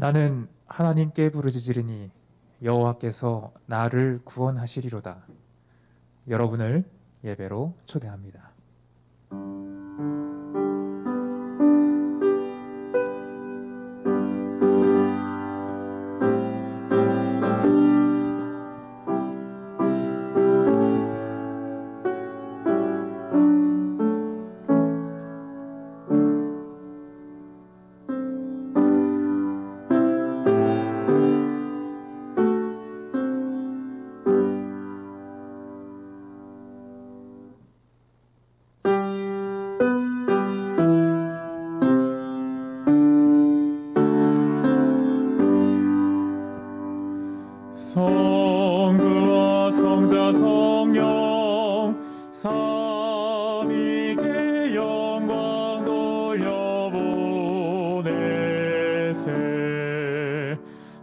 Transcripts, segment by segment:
나는 하나님께 부르짖으리니 여호와께서 나를 구원하시리로다. 여러분을 예배로 초대합니다. 성부와 성자 성령 삼위께 영광 돌려보내세.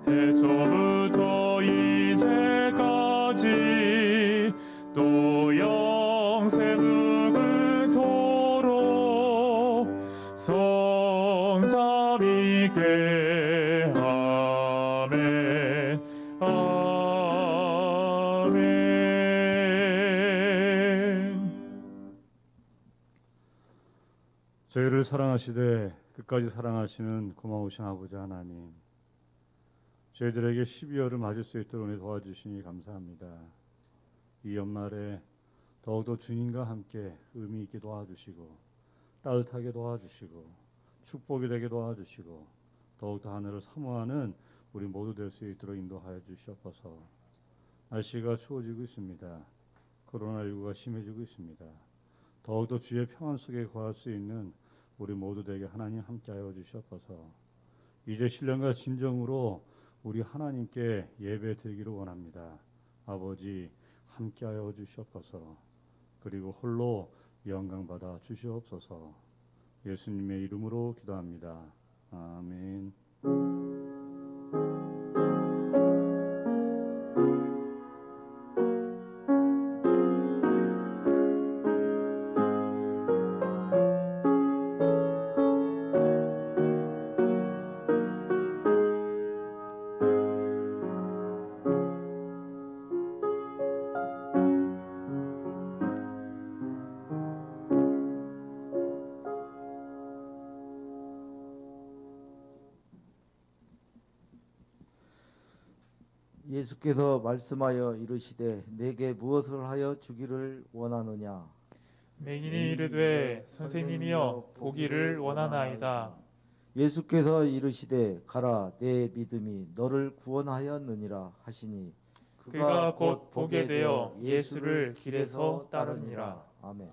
태초부터 이제까지 또 영세 무궁토록 성삼위께 아멘. 저희를 사랑하시되 끝까지 사랑하시는 고마우신 아버지 하나님, 저희들에게 12월을 맞을 수 있도록 은혜 도와주시니 감사합니다. 이 연말에 더욱더 주님과 함께 의미 있게 도와주시고 따뜻하게 도와주시고 축복이 되게 도와주시고 더욱더 하늘을 사모하는 우리 모두 될 수 있도록 인도하여 주시옵소서. 날씨가 추워지고 있습니다. 코로나19가 심해지고 있습니다. 더욱더 주의 평안 속에 거할 수 있는 우리 모두 되게 하나님 함께하여 주시옵소서. 이제 신령과 진정으로 우리 하나님께 예배 드리기를 원합니다. 아버지 함께하여 주시옵소서. 그리고 홀로 영광 받아 주시옵소서. 예수님의 이름으로 기도합니다. 아멘. 예수께서 말씀하여 이르시되 내게 무엇을 하여 주기를 원하느냐. 맹인이 이르되 선생님이여 보기를 원하나이다. 예수께서 이르시되 가라 내 믿음이 너를 구원하였느니라 하시니 그가 곧 보게 되어 예수를 길에서 따르니라. 아멘.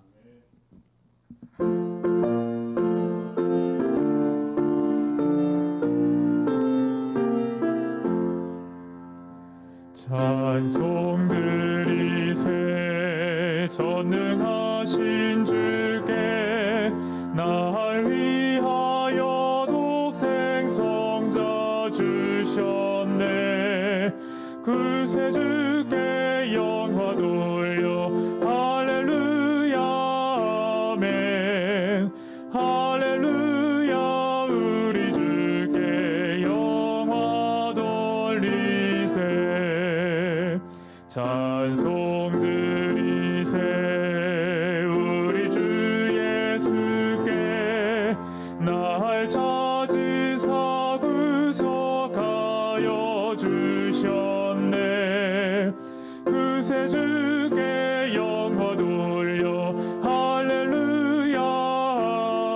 찬송 드리세 전능하신 주께 날 위하여 독생 성자 주셨네. 그새 주께 영화 돌려 할렐루야 아멘. 할렐루야 우리 주께 영화 돌리세. 찬송 드리세 우리 주 예수께 날 찾으사 구속하여 주셨네. 그새 주께 영화 돌려 할렐루야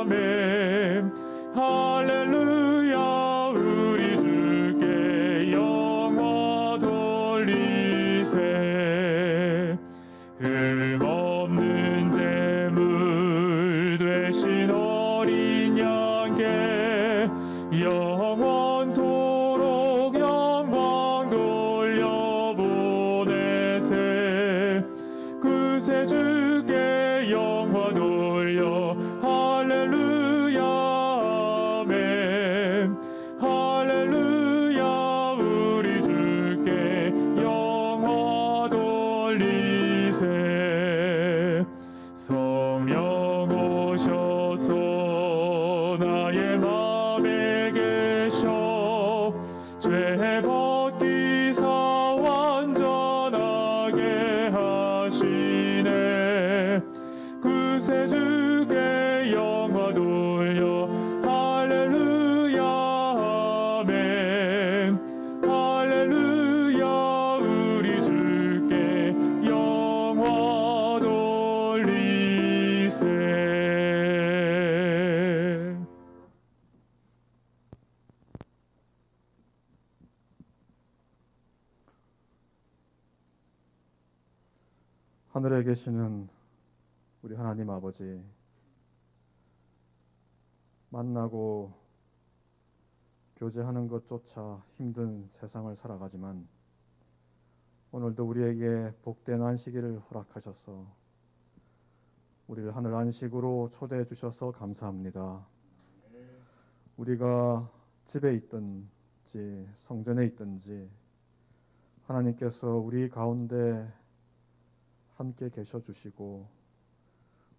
아멘. 할렐루야 우리 주께 영화 돌리세. 흠없는 제물 되신 어린 양께 영원토록 영광 돌려보내세. 그새 주께 영화 돌려 할렐루야 아멘. 할렐루야 우리 주께 영화 돌리세. 성령 오셔서 나의 맘에 계셔 죄 벗기사 완전하게 하시네. 그새 주께 영화 돌려 할렐루야 아멘. 할렐루야 우리 주께 영화 돌리세. 하늘에 계시는 우리 하나님 아버지, 만나고 교제하는 것조차 힘든 세상을 살아가지만 오늘도 우리에게 복된 안식일을 허락하셔서 우리를 하늘 안식으로 초대해 주셔서 감사합니다. 우리가 집에 있든지 성전에 있든지 하나님께서 우리 가운데 함께 계셔 주시고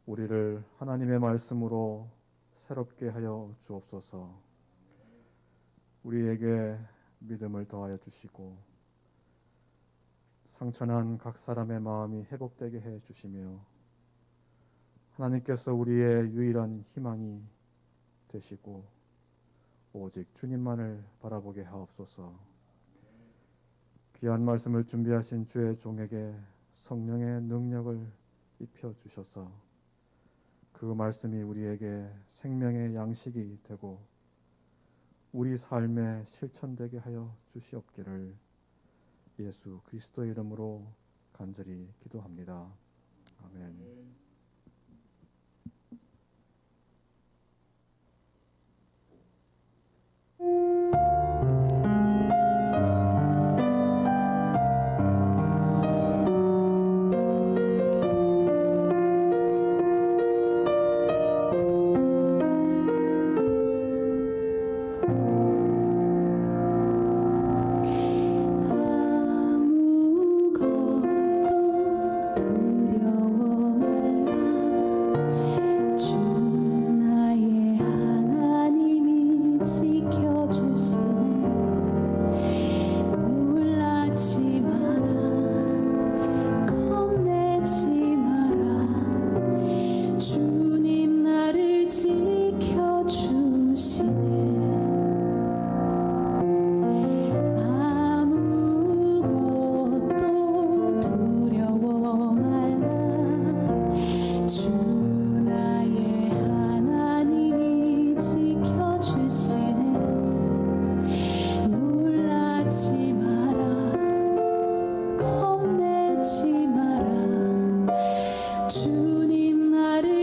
우리를 하나님의 말씀으로 새롭게 하여 주옵소서. 우리에게 믿음을 더하여 주시고 상처난 각 사람의 마음이 회복되게 해 주시며 하나님께서 우리의 유일한 희망이 되시고 오직 주님만을 바라보게 하옵소서. 귀한 말씀을 준비하신 주의 종에게 성령의 능력을 입혀 주셔서 그 말씀이 우리에게 생명의 양식이 되고 우리 삶에 실천되게 하여 주시옵기를 예수 그리스도의 이름으로 간절히 기도합니다. 아멘. 주님 나를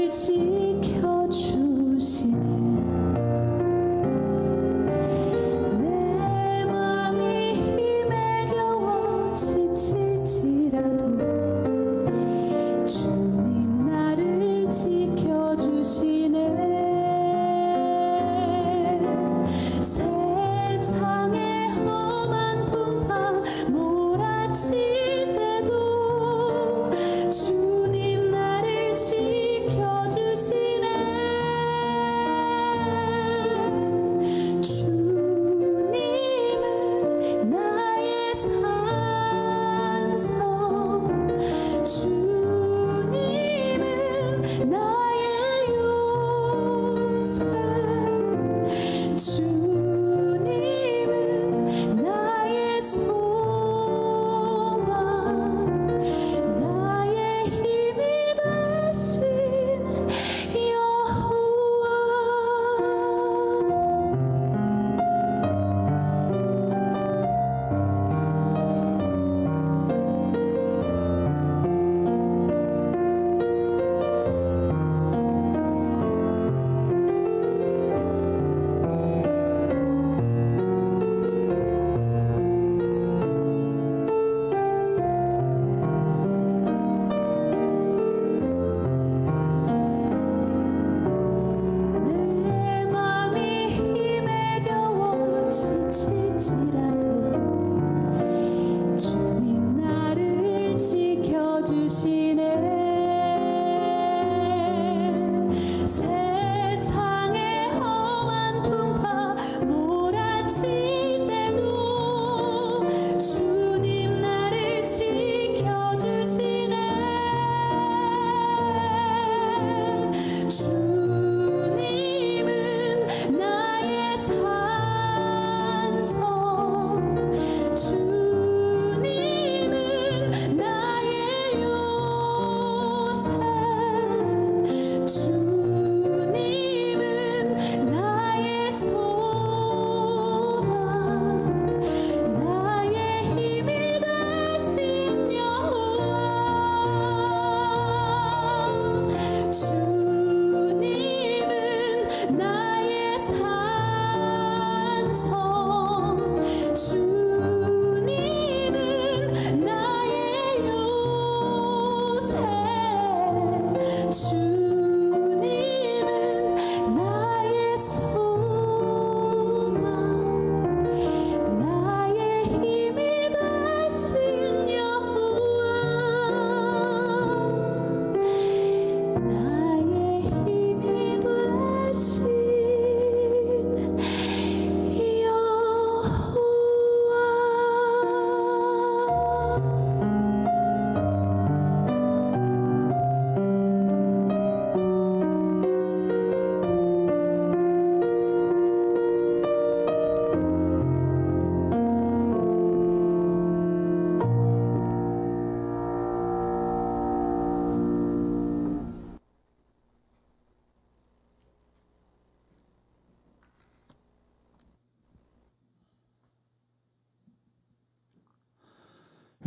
지켜주시네.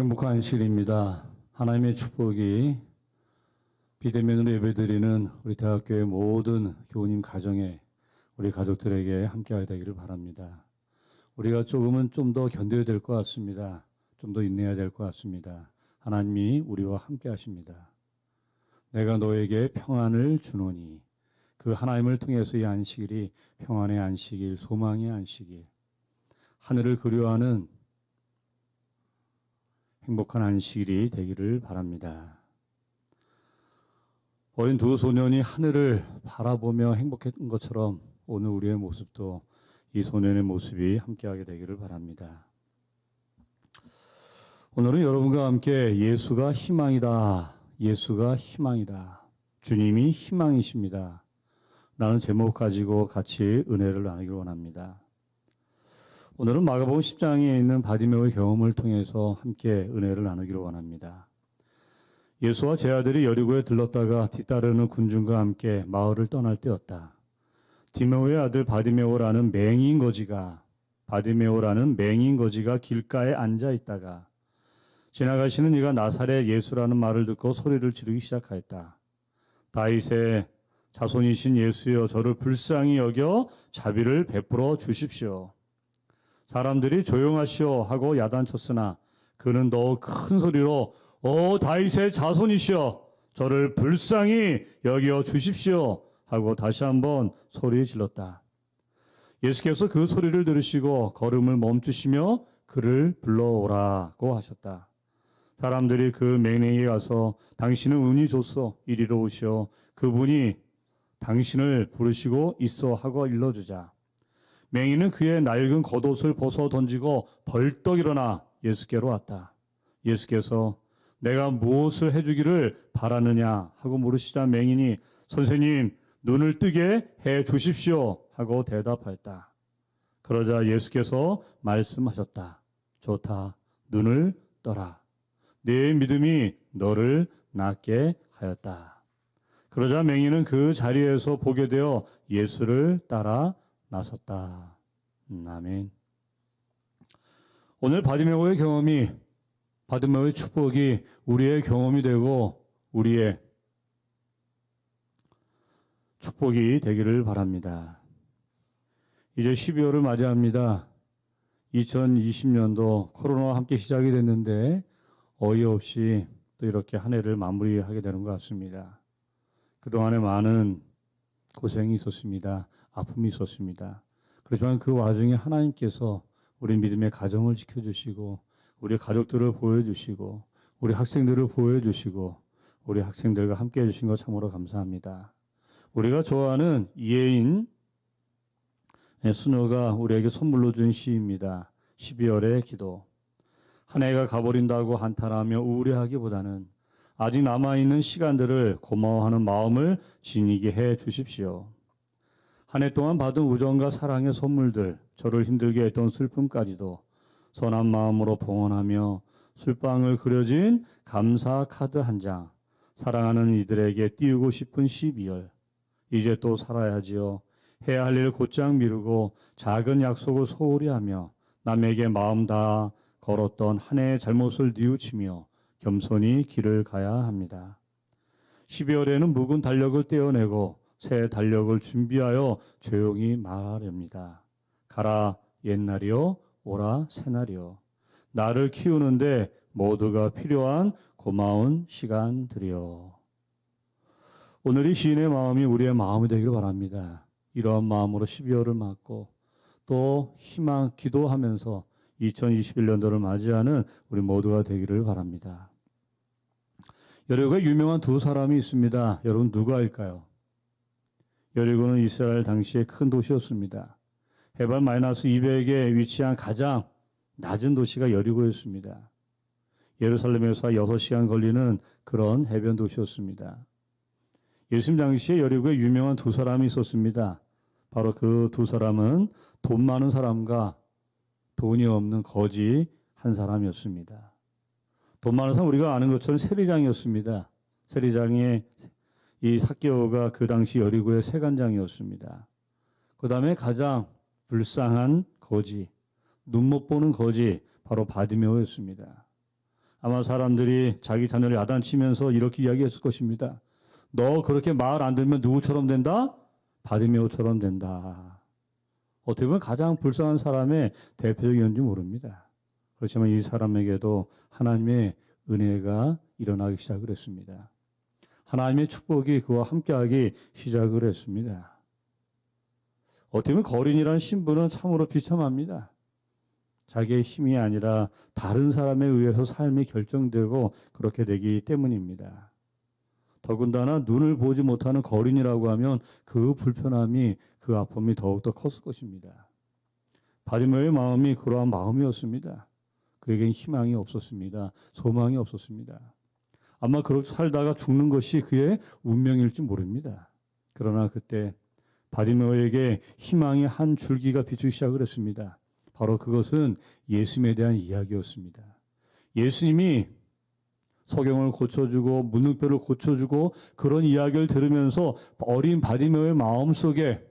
행복한 안식일입니다. 하나님의 축복이 비대면으로 예배드리는 우리 대학교의 모든 교우님 가정에 우리 가족들에게 함께하게 되기를 바랍니다. 우리가 조금은 좀 더 견뎌야 될 것 같습니다. 좀 더 인내해야 될 것 같습니다. 하나님이 우리와 함께 하십니다. 내가 너에게 평안을 주노니 그 하나님을 통해서 이 안식일이 평안의 안식일, 소망의 안식일, 하늘을 그리워하는 행복한 안식일이 되기를 바랍니다. 어린 두 소년이 하늘을 바라보며 행복했던 것처럼 오늘 우리의 모습도 이 소년의 모습이 함께하게 되기를 바랍니다. 오늘은 여러분과 함께 예수가 희망이다. 예수가 희망이다. 주님이 희망이십니다. 라는 제목 가지고 같이 은혜를 나누기 원합니다. 오늘은 마가복음 10장에 있는 바디메오의 경험을 통해서 함께 은혜를 나누기를 원합니다. 예수와 제 아들이 여리고에 들렀다가 뒤따르는 군중과 함께 마을을 떠날 때였다. 디메오의 아들 바디메오라는 맹인거지가 길가에 앉아 있다가 지나가시는 이가 나사렛 예수라는 말을 듣고 소리를 지르기 시작하였다. 다윗의 자손이신 예수여, 저를 불쌍히 여겨 자비를 베풀어 주십시오. 사람들이 조용하시오 하고 야단쳤으나 그는 더욱 큰 소리로 다윗의 자손이시여, 저를 불쌍히 여겨 주십시오 하고 다시 한번 소리 질렀다. 예수께서 그 소리를 들으시고 걸음을 멈추시며 그를 불러오라고 하셨다. 사람들이 그 맹인에게 가서 당신은 운이 좋소, 이리로 오시오, 그분이 당신을 부르시고 있어 하고 일러주자. 맹인은 그의 낡은 겉옷을 벗어 던지고 벌떡 일어나 예수께로 왔다. 예수께서 내가 무엇을 해주기를 바라느냐 하고 물으시자 맹인이 선생님, 눈을 뜨게 해 주십시오 하고 대답하였다. 그러자 예수께서 말씀하셨다. 좋다, 눈을 떠라. 네 믿음이 너를 낫게 하였다. 그러자 맹인은 그 자리에서 보게 되어 예수를 따라 나섰다. 아멘. 오늘 바디메오의 축복이 우리의 경험이 되고 우리의 축복이 되기를 바랍니다. 이제 12월을 맞이합니다. 2020년도 코로나와 함께 시작이 됐는데 어이없이 또 이렇게 한 해를 마무리하게 되는 것 같습니다. 그동안에 많은 고생이 있었습니다. 아픔이 있었습니다. 그렇지만 그 와중에 하나님께서 우리 믿음의 가정을 지켜주시고 우리 가족들을 보여주시고 우리 학생들을 보여주시고 우리 학생들과 함께 해주신 것 참으로 감사합니다. 우리가 좋아하는 이혜인 수녀가 우리에게 선물로 준 시입니다. 12월의 기도. 한 해가 가버린다고 한탄하며 우울해하기보다는 아직 남아있는 시간들을 고마워하는 마음을 지니게 해 주십시오. 한 해 동안 받은 우정과 사랑의 선물들, 저를 힘들게 했던 슬픔까지도 선한 마음으로 봉헌하며 술방을 그려진 감사 카드 한 장, 사랑하는 이들에게 띄우고 싶은 12월, 이제 또 살아야지요. 해야 할 일 곧장 미루고 작은 약속을 소홀히 하며 남에게 마음 다 걸었던 한 해의 잘못을 뉘우치며 겸손히 길을 가야 합니다. 12월에는 묵은 달력을 떼어내고 새 달력을 준비하여 조용히 말하렵니다. 가라 옛날이요, 오라 새날이요. 나를 키우는데 모두가 필요한 고마운 시간들이요. 오늘 이 시인의 마음이 우리의 마음이 되기를 바랍니다. 이러한 마음으로 12월을 맞고 또 희망 기도하면서 2021년도를 맞이하는 우리 모두가 되기를 바랍니다. 여리고에 유명한 두 사람이 있습니다. 여러분 누구일까요? 여리고는 이스라엘 당시의 큰 도시였습니다. 해발 마이너스 200에 위치한 가장 낮은 도시가 여리고였습니다. 예루살렘에서 6시간 걸리는 그런 해변 도시였습니다. 예수님 당시에 여리고에 유명한 두 사람이 있었습니다. 바로 그 두 사람은 돈 많은 사람과 돈이 없는 거지 한 사람이었습니다. 돈 많은 사람 우리가 아는 것처럼 세리장이었습니다. 세리장의 이 삭개오가 그 당시 여리고의 세관장이었습니다. 그 다음에 가장 불쌍한 거지, 눈 못 보는 거지 바로 바디메오였습니다. 아마 사람들이 자기 자녀를 야단치면서 이렇게 이야기했을 것입니다. 너 그렇게 말 안 들으면 누구처럼 된다? 바디메오처럼 된다. 어떻게 보면 가장 불쌍한 사람의 대표적이었는지 모릅니다. 그렇지만 이 사람에게도 하나님의 은혜가 일어나기 시작을 했습니다. 하나님의 축복이 그와 함께하기 시작을 했습니다. 어떻게 보면 거린이라는 신분은 참으로 비참합니다. 자기의 힘이 아니라 다른 사람에 의해서 삶이 결정되고 그렇게 되기 때문입니다. 더군다나 눈을 보지 못하는 거린이라고 하면 그 불편함이, 그 아픔이 더욱더 컸을 것입니다. 바디메오의 마음이 그러한 마음이었습니다. 그에겐 희망이 없었습니다. 소망이 없었습니다. 아마 그렇게 살다가 죽는 것이 그의 운명일지 모릅니다. 그러나 그때 바디메오에게 희망의 한 줄기가 비추기 시작을 했습니다. 바로 그것은 예수님에 대한 이야기였습니다. 예수님이 소경을 고쳐주고 문둥뼈를 고쳐주고 그런 이야기를 들으면서 어린 바디메오의 마음속에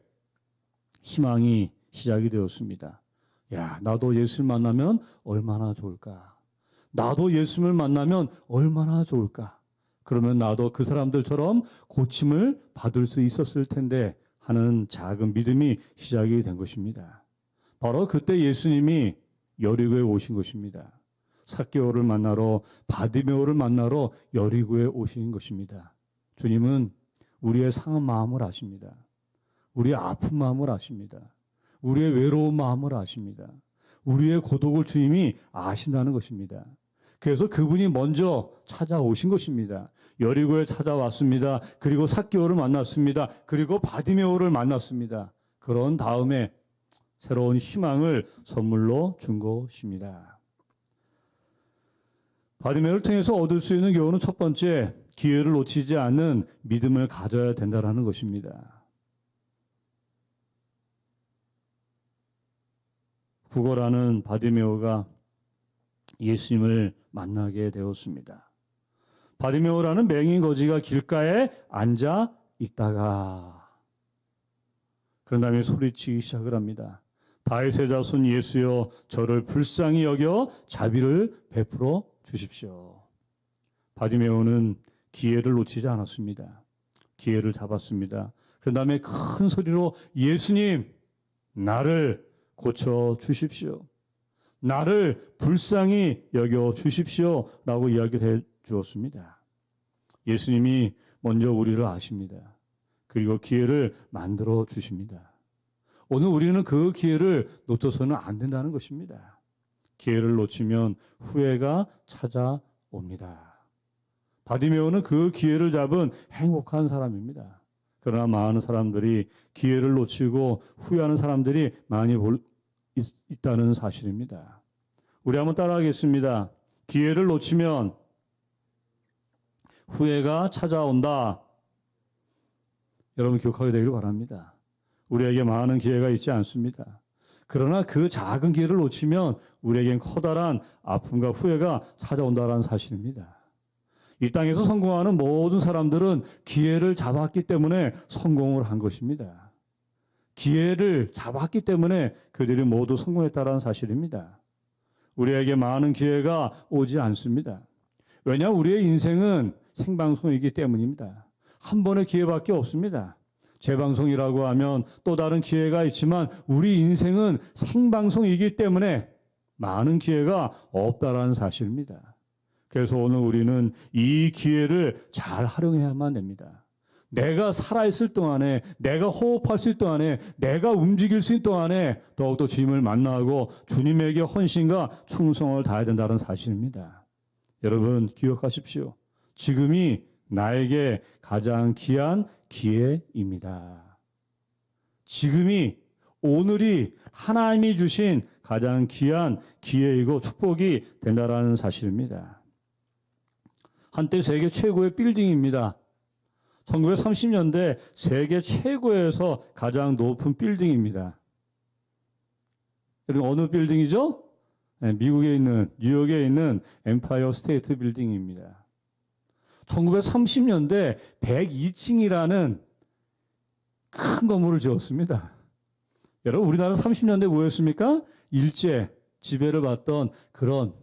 희망이 시작이 되었습니다. 야, 나도 예수를 만나면 얼마나 좋을까? 나도 예수를 만나면 얼마나 좋을까? 그러면 나도 그 사람들처럼 고침을 받을 수 있었을 텐데 하는 작은 믿음이 시작이 된 것입니다. 바로 그때 예수님이 여리고에 오신 것입니다. 삭개오를 만나러, 바디메오를 만나러 여리고에 오신 것입니다. 주님은 우리의 상한 마음을 아십니다. 우리의 아픈 마음을 아십니다. 우리의 외로운 마음을 아십니다. 우리의 고독을 주님이 아신다는 것입니다. 그래서 그분이 먼저 찾아오신 것입니다. 여리고에 찾아왔습니다. 그리고 삭개오를 만났습니다. 그리고 바디메오를 만났습니다. 그런 다음에 새로운 희망을 선물로 준 것입니다. 바디메오를 통해서 얻을 수 있는 교훈은 첫 번째, 기회를 놓치지 않는 믿음을 가져야 된다는 것입니다. 구걸하는 바디메오가 예수님을 만나게 되었습니다. 바디메오라는 맹인 거지가 길가에 앉아 있다가 그런 다음에 소리치기 시작을 합니다. 다윗의 자손 예수여, 저를 불쌍히 여겨 자비를 베풀어 주십시오. 바디메오는 기회를 놓치지 않았습니다. 기회를 잡았습니다. 그 다음에 큰 소리로 예수님, 나를 고쳐 주십시오. 나를 불쌍히 여겨 주십시오. 라고 이야기를 해 주었습니다. 예수님이 먼저 우리를 아십니다. 그리고 기회를 만들어 주십니다. 오늘 우리는 그 기회를 놓쳐서는 안 된다는 것입니다. 기회를 놓치면 후회가 찾아옵니다. 바디메오는 그 기회를 잡은 행복한 사람입니다. 그러나 많은 사람들이 기회를 놓치고 후회하는 사람들이 많이 있다는 사실입니다. 우리 한번 따라하겠습니다. 기회를 놓치면 후회가 찾아온다. 여러분 기억하게 되기를 바랍니다. 우리에게 많은 기회가 있지 않습니다. 그러나 그 작은 기회를 놓치면 우리에겐 커다란 아픔과 후회가 찾아온다는 사실입니다. 이 땅에서 성공하는 모든 사람들은 기회를 잡았기 때문에 성공을 한 것입니다. 기회를 잡았기 때문에 그들이 모두 성공했다는 사실입니다. 우리에게 많은 기회가 오지 않습니다. 왜냐하면 우리의 인생은 생방송이기 때문입니다. 한 번의 기회밖에 없습니다. 재방송이라고 하면 또 다른 기회가 있지만 우리 인생은 생방송이기 때문에 많은 기회가 없다라는 사실입니다. 그래서 오늘 우리는 이 기회를 잘 활용해야만 됩니다. 내가 살아있을 동안에, 내가 호흡할 수 있을 동안에, 내가 움직일 수 있을 동안에 더욱더 주님을 만나고 주님에게 헌신과 충성을 다해야 된다는 사실입니다. 여러분 기억하십시오. 지금이 나에게 가장 귀한 기회입니다. 지금이, 오늘이 하나님이 주신 가장 귀한 기회이고 축복이 된다는 사실입니다. 한때 세계 최고의 빌딩입니다. 1930년대 세계 최고에서 가장 높은 빌딩입니다. 여러분 어느 빌딩이죠? 네, 미국에 있는, 뉴욕에 있는 엠파이어 스테이트 빌딩입니다. 1930년대 102층이라는 큰 건물을 지었습니다. 여러분 우리나라 30년대 뭐였습니까? 일제 지배를 받던 그런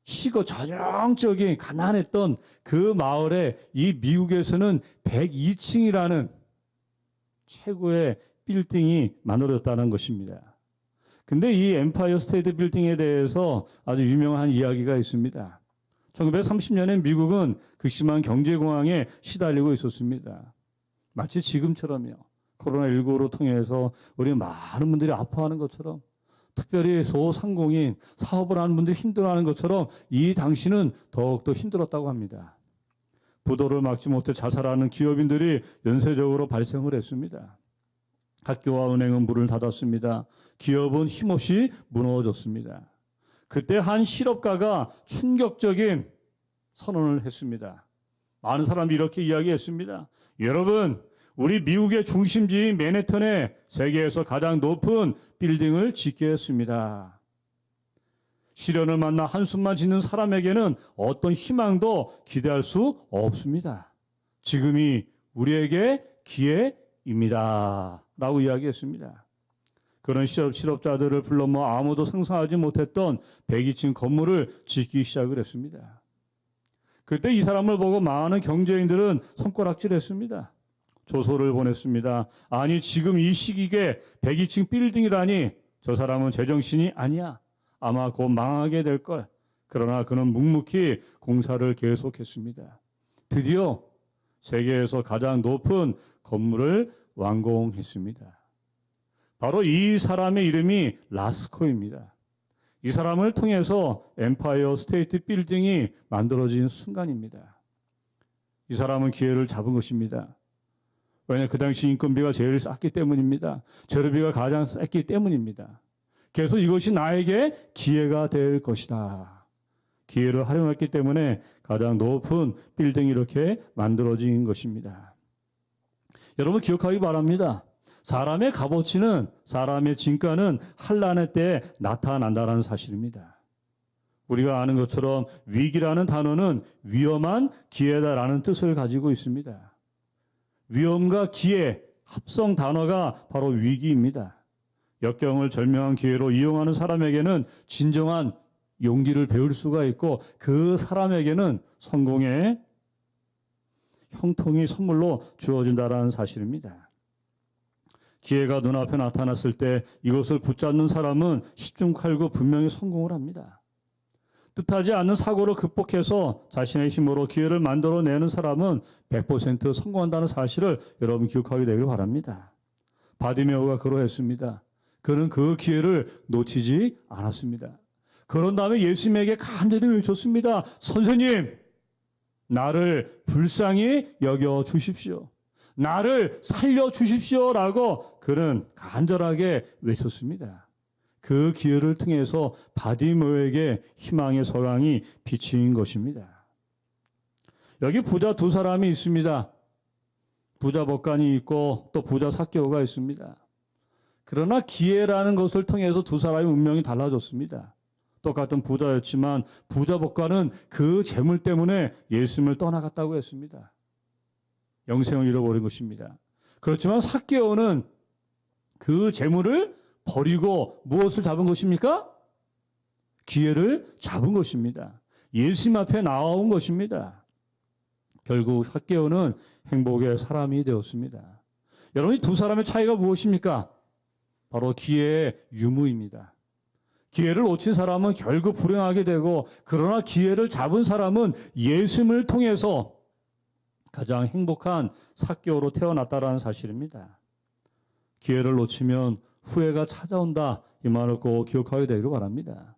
전형적인 가난했던 그 마을에 이 미국에서는 102층이라는 최고의 빌딩이 만들어졌다는 것입니다. 근데 이 엠파이어 스테이트 빌딩에 대해서 아주 유명한 이야기가 있습니다. 1930년에 미국은 극심한 경제공황에 시달리고 있었습니다. 마치 지금처럼요. 코로나19로 통해서 우리 많은 분들이 아파하는 것처럼, 특별히 소상공인 사업을 하는 분들이 힘들어하는 것처럼 이 당시는 더욱더 힘들었다고 합니다. 부도를 막지 못해 자살하는 기업인들이 연쇄적으로 발생을 했습니다. 학교와 은행은 문을 닫았습니다. 기업은 힘없이 무너졌습니다. 그때 한 실업가가 충격적인 선언을 했습니다. 많은 사람이 이렇게 이야기했습니다. 여러분, 우리 미국의 중심지인 맨해튼에 세계에서 가장 높은 빌딩을 짓겠습니다. 시련을 만나 한숨만 짓는 사람에게는 어떤 희망도 기대할 수 없습니다. 지금이 우리에게 기회입니다. 라고 이야기했습니다. 그런 실업자들을 불러 모아 아무도 상상하지 못했던 102층 건물을 짓기 시작을 했습니다. 그때 이 사람을 보고 많은 경제인들은 손가락질했습니다. 조소를 보냈습니다. 아니, 지금 이 시기에 102층 빌딩이라니, 저 사람은 제정신이 아니야. 아마 곧 망하게 될 걸. 그러나 그는 묵묵히 공사를 계속했습니다. 드디어 세계에서 가장 높은 건물을 완공했습니다. 바로 이 사람의 이름이 라스코입니다. 이 사람을 통해서 엠파이어 스테이트 빌딩이 만들어진 순간입니다. 이 사람은 기회를 잡은 것입니다. 왜냐하면 그 당시 인건비가 제일 쌌기 때문입니다. 재료비가 가장 쌌기 때문입니다. 그래서 이것이 나에게 기회가 될 것이다. 기회를 활용했기 때문에 가장 높은 빌딩이 이렇게 만들어진 것입니다. 여러분 기억하기 바랍니다. 사람의 값어치는, 사람의 진가는 환난의 때에 나타난다는 사실입니다. 우리가 아는 것처럼 위기라는 단어는 위험한 기회다라는 뜻을 가지고 있습니다. 위험과 기회, 합성 단어가 바로 위기입니다. 역경을 절묘한 기회로 이용하는 사람에게는 진정한 용기를 배울 수가 있고, 그 사람에게는 성공의 형통이 선물로 주어진다는 사실입니다. 기회가 눈앞에 나타났을 때 이것을 붙잡는 사람은 십중팔구 분명히 성공을 합니다. 뜻하지 않는 사고를 극복해서 자신의 힘으로 기회를 만들어내는 사람은 100% 성공한다는 사실을 여러분 기억하게 되길 바랍니다. 바디메오가 그러했습니다. 그는 그 기회를 놓치지 않았습니다. 그런 다음에 예수님에게 간절히 외쳤습니다. 선생님, 나를 불쌍히 여겨 주십시오. 나를 살려 주십시오라고 그는 간절하게 외쳤습니다. 그 기회를 통해서 바디메오에게 희망의 서광이 비친 것입니다. 여기 부자 두 사람이 있습니다. 부자 법관이 있고 또 부자 삭개오가 있습니다. 그러나 기회라는 것을 통해서 두 사람의 운명이 달라졌습니다. 똑같은 부자였지만 부자 법관은 그 재물 때문에 예수님을 떠나갔다고 했습니다. 영생을 잃어버린 것입니다. 그렇지만 삭개오는 그 재물을 버리고 무엇을 잡은 것입니까? 기회를 잡은 것입니다. 예수님 앞에 나온 것입니다. 결국 삭개오는 행복의 사람이 되었습니다. 여러분, 이 두 사람의 차이가 무엇입니까? 바로 기회의 유무입니다. 기회를 놓친 사람은 결국 불행하게 되고, 그러나 기회를 잡은 사람은 예수님을 통해서 가장 행복한 삭개오로 태어났다라는 사실입니다. 기회를 놓치면 후회가 찾아온다, 이 말을 꼭 기억하게 되기를 바랍니다.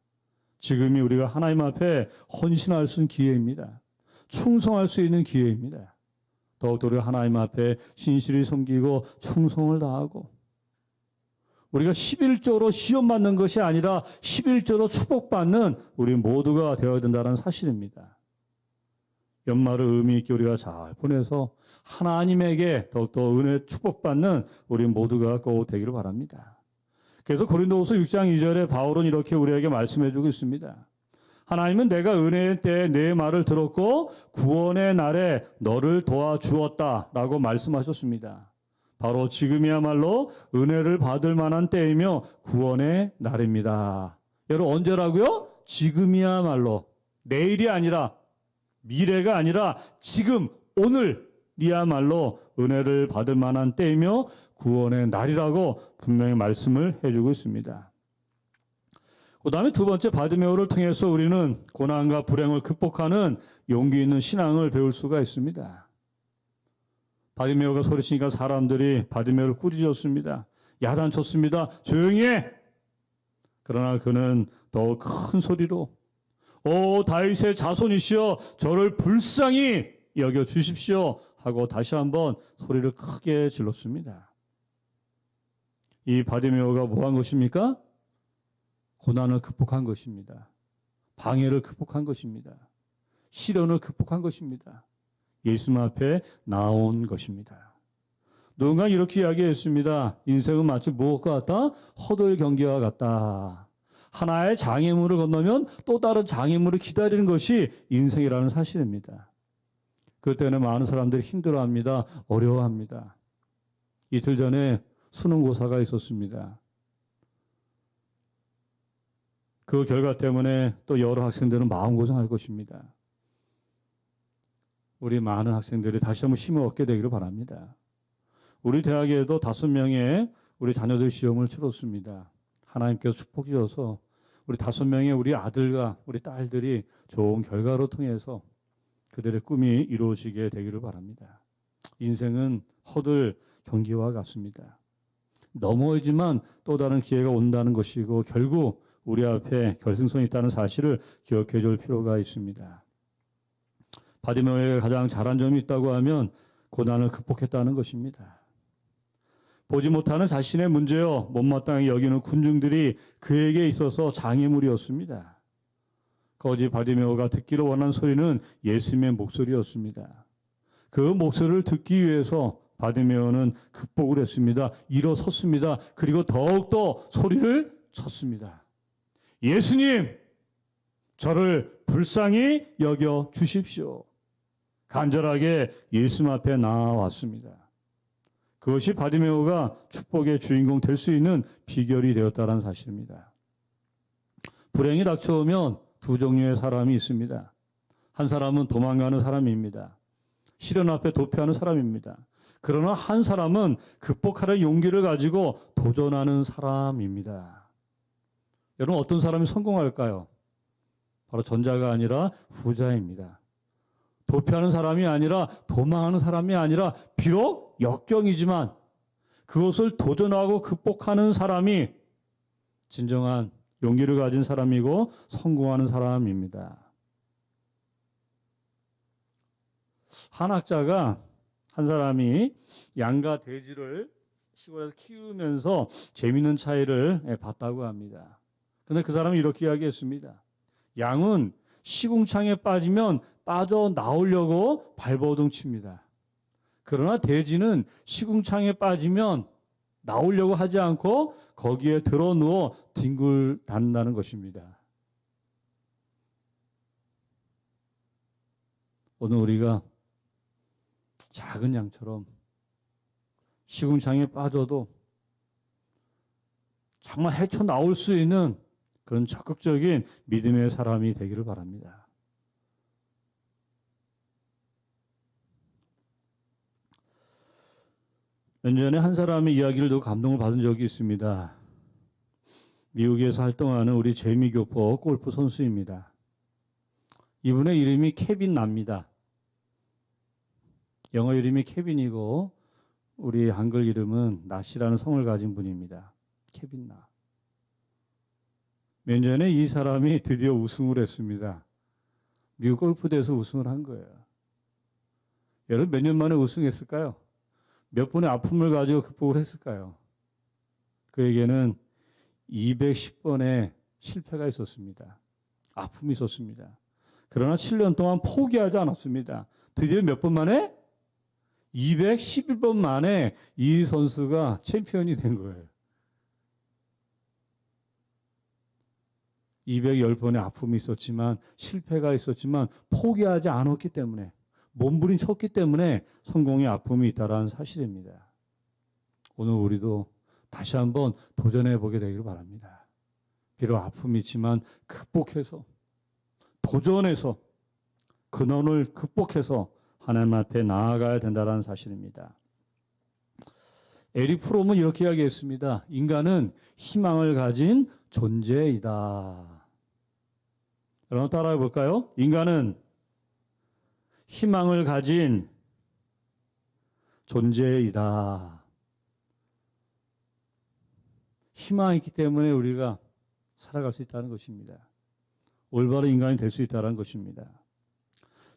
지금이 우리가 하나님 앞에 헌신할 수 있는 기회입니다. 충성할 수 있는 기회입니다. 더욱더 우리가 하나님 앞에 신실히 섬기고 충성을 다하고, 우리가 11조로 시험 받는 것이 아니라 11조로 축복받는 우리 모두가 되어야 된다는 사실입니다. 연말을 의미 있게 우리가 잘 보내서 하나님에게 더욱더 은혜 축복받는 우리 모두가 꼭 되기를 바랍니다. 그래서 고린도후서 6장 2절에 바울은 이렇게 우리에게 말씀해 주고 있습니다. 하나님은 내가 은혜의 때에 내 말을 들었고 구원의 날에 너를 도와주었다라고 말씀하셨습니다. 바로 지금이야말로 은혜를 받을 만한 때이며 구원의 날입니다. 여러분, 언제라고요? 지금이야말로. 내일이 아니라 미래가 아니라 지금 오늘이야말로 은혜를 받을 만한 때이며 구원의 날이라고 분명히 말씀을 해주고 있습니다. 그 다음에 두 번째, 바디메오를 통해서 우리는 고난과 불행을 극복하는 용기 있는 신앙을 배울 수가 있습니다. 바디메오가 소리치니까 사람들이 바디메오를 꾸짖었습니다. 야단쳤습니다. 조용히 해! 그러나 그는 더 큰 소리로 오 다윗의 자손이시여 저를 불쌍히 여겨 주십시오 하고 다시 한번 소리를 크게 질렀습니다. 이 바디메오가 뭐 한 것입니까? 고난을 극복한 것입니다. 방해를 극복한 것입니다. 시련을 극복한 것입니다. 예수님 앞에 나온 것입니다. 누군가 이렇게 이야기했습니다. 인생은 마치 무엇과 같다? 허들 경기와 같다. 하나의 장애물을 건너면 또 다른 장애물을 기다리는 것이 인생이라는 사실입니다. 그때는 많은 사람들이 힘들어합니다. 어려워합니다. 이틀 전에 수능고사가 있었습니다. 그 결과 때문에 또 여러 학생들은 마음고생할 것입니다. 우리 많은 학생들이 다시 한번 힘을 얻게 되기를 바랍니다. 우리 대학에도 5명의 우리 자녀들 시험을 치렀습니다. 하나님께서 축복 주셔서 우리 5명의 우리 아들과 우리 딸들이 좋은 결과로 통해서 그들의 꿈이 이루어지게 되기를 바랍니다. 인생은 허들 경기와 같습니다. 넘어지만 또 다른 기회가 온다는 것이고 결국 우리 앞에 결승선이 있다는 사실을 기억해 줄 필요가 있습니다. 바디메오가 가장 잘한 점이 있다고 하면 고난을 극복했다는 것입니다. 보지 못하는 자신의 문제요 못마땅히 여기는 군중들이 그에게 있어서 장애물이었습니다. 거지 바디메오가 듣기로 원한 소리는 예수님의 목소리였습니다. 그 목소리를 듣기 위해서 바디메오는 극복을 했습니다. 일어섰습니다. 그리고 더욱더 소리를 쳤습니다. 예수님, 저를 불쌍히 여겨 주십시오. 간절하게 예수님 앞에 나아왔습니다. 그것이 바디메오가 축복의 주인공 될 수 있는 비결이 되었다는 사실입니다. 불행이 닥쳐오면 두 종류의 사람이 있습니다. 한 사람은 도망가는 사람입니다. 시련 앞에 도피하는 사람입니다. 그러나 한 사람은 극복하는 용기를 가지고 도전하는 사람입니다. 여러분 어떤 사람이 성공할까요? 바로 전자가 아니라 후자입니다. 도피하는 사람이 아니라 도망하는 사람이 아니라 비록 역경이지만 그것을 도전하고 극복하는 사람이 진정한 용기를 가진 사람이고 성공하는 사람입니다. 한 학자가 한 사람이 양과 돼지를 시골에서 키우면서 재미있는 차이를 봤다고 합니다. 그런데 그 사람은 이렇게 이야기했습니다. 양은 시궁창에 빠지면 빠져나오려고 발버둥 칩니다. 그러나 돼지는 시궁창에 빠지면 나오려고 하지 않고 거기에 들어 누워 뒹굴다닌다는 것입니다. 오늘 우리가 작은 양처럼 시궁창에 빠져도 정말 헤쳐나올 수 있는 그런 적극적인 믿음의 사람이 되기를 바랍니다. 몇 년 전에 한 사람의 이야기를 듣고 감동을 받은 적이 있습니다. 미국에서 활동하는 우리 재미교포 골프 선수입니다. 이분의 이름이 케빈 나입니다. 영어 이름이 케빈이고 우리 한글 이름은 나시라는 성을 가진 분입니다. 케빈 나. 몇 년 전에 이 사람이 드디어 우승을 했습니다. 미국 골프대회에서 우승을 한 거예요. 여러분 몇 년 만에 우승했을까요? 몇 번의 아픔을 가지고 극복을 했을까요? 그에게는 210번의 실패가 있었습니다. 아픔이 있었습니다. 그러나 7년 동안 포기하지 않았습니다. 드디어 몇 번 만에? 211번 만에 이 선수가 챔피언이 된 거예요. 210번의 아픔이 있었지만 실패가 있었지만 포기하지 않았기 때문에 몸부림쳤기 때문에 성공의 아픔이 있다라는 사실입니다. 오늘 우리도 다시 한번 도전해 보게 되기를 바랍니다. 비록 아픔이 있지만 극복해서 도전해서 근원을 극복해서 하나님 앞에 나아가야 된다는 사실입니다. 에릭 프롬은 이렇게 이야기했습니다. 인간은 희망을 가진 존재이다. 여러분 따라해 볼까요? 인간은 희망을 가진 존재이다. 희망이 있기 때문에 우리가 살아갈 수 있다는 것입니다. 올바른 인간이 될 수 있다는 것입니다.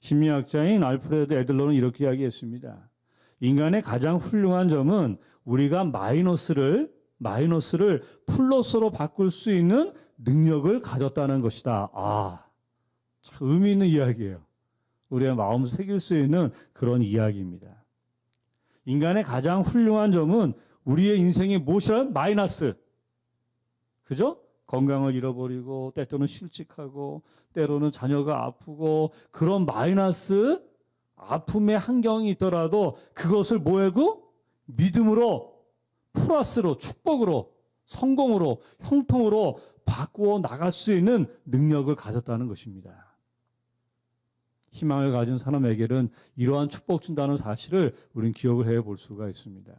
심리학자인 알프레드 애들러는 이렇게 이야기했습니다. 인간의 가장 훌륭한 점은 우리가 마이너스를 플러스로 바꿀 수 있는 능력을 가졌다는 것이다. 참 의미 있는 이야기예요. 우리의 마음을 새길 수 있는 그런 이야기입니다. 인간의 가장 훌륭한 점은 우리의 인생이 무엇이라 마이너스. 그죠? 건강을 잃어버리고 때로는 실직하고 때로는 자녀가 아프고 그런 마이너스 아픔의 환경이 있더라도 그것을 뭐하고 믿음으로 플러스로 축복으로 성공으로 형통으로 바꾸어 나갈 수 있는 능력을 가졌다는 것입니다. 희망을 가진 사람에게는 이러한 축복 준다는 사실을 우리는 기억을 해볼 수가 있습니다.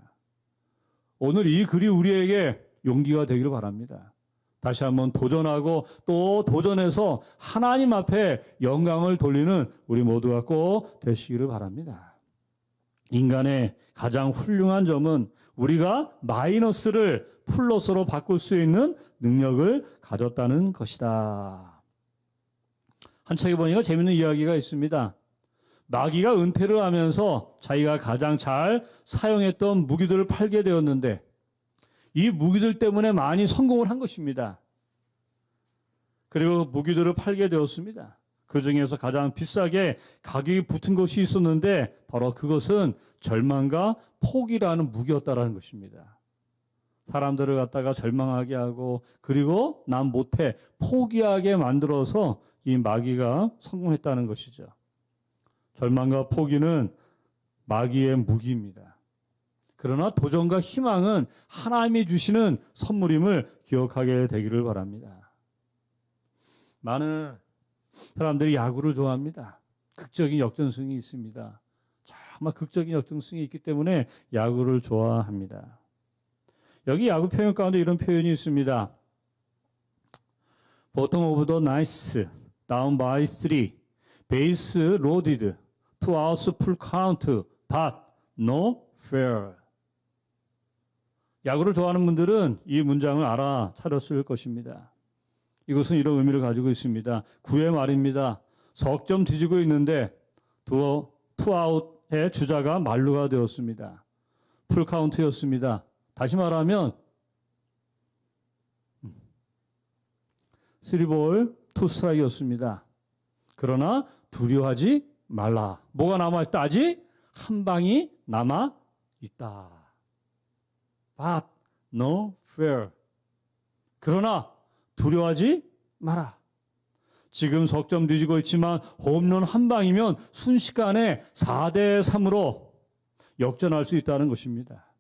오늘 이 글이 우리에게 용기가 되기를 바랍니다. 다시 한번 도전하고 또 도전해서 하나님 앞에 영광을 돌리는 우리 모두가 꼭 되시기를 바랍니다. 인간의 가장 훌륭한 점은 우리가 마이너스를 플러스로 바꿀 수 있는 능력을 가졌다는 것이다. 한 책에 보니까 재밌는 이야기가 있습니다. 마귀가 은퇴를 하면서 자기가 가장 잘 사용했던 무기들을 팔게 되었는데 이 무기들 때문에 많이 성공을 한 것입니다. 그리고 무기들을 팔게 되었습니다. 그 중에서 가장 비싸게 가격이 붙은 것이 있었는데 바로 그것은 절망과 포기라는 무기였다라는 것입니다. 사람들을 갖다가 절망하게 하고 그리고 난 못해 포기하게 만들어서 이 마귀가 성공했다는 것이죠. 절망과 포기는 마귀의 무기입니다. 그러나 도전과 희망은 하나님이 주시는 선물임을 기억하게 되기를 바랍니다. 많은 사람들이 야구를 좋아합니다. 극적인 역전승이 있습니다. 정말 극적인 역전승이 있기 때문에 야구를 좋아합니다. 여기 야구 표현 가운데 이런 표현이 있습니다. Bottom of the ninth, down by 3, base loaded, 2 outs full count, but no fair. 야구를 좋아하는 분들은 이 문장을 알아차렸을 것입니다. 이것은 이런 의미를 가지고 있습니다. 9회 말입니다. 석점 뒤지고 있는데 투아웃의 주자가 만루가 되었습니다. 풀카운트였습니다. 다시 말하면 3볼 2스트라이크였습니다. 그러나 두려워하지 말라. 뭐가 남아있다? 아직 한 방이 남아있다. But no fear. 그러나 두려워하지 마라. 지금 석점 뒤지고 있지만 홈런 한 방이면 순식간에 4대 3으로 역전할 수 있다는 것입니다.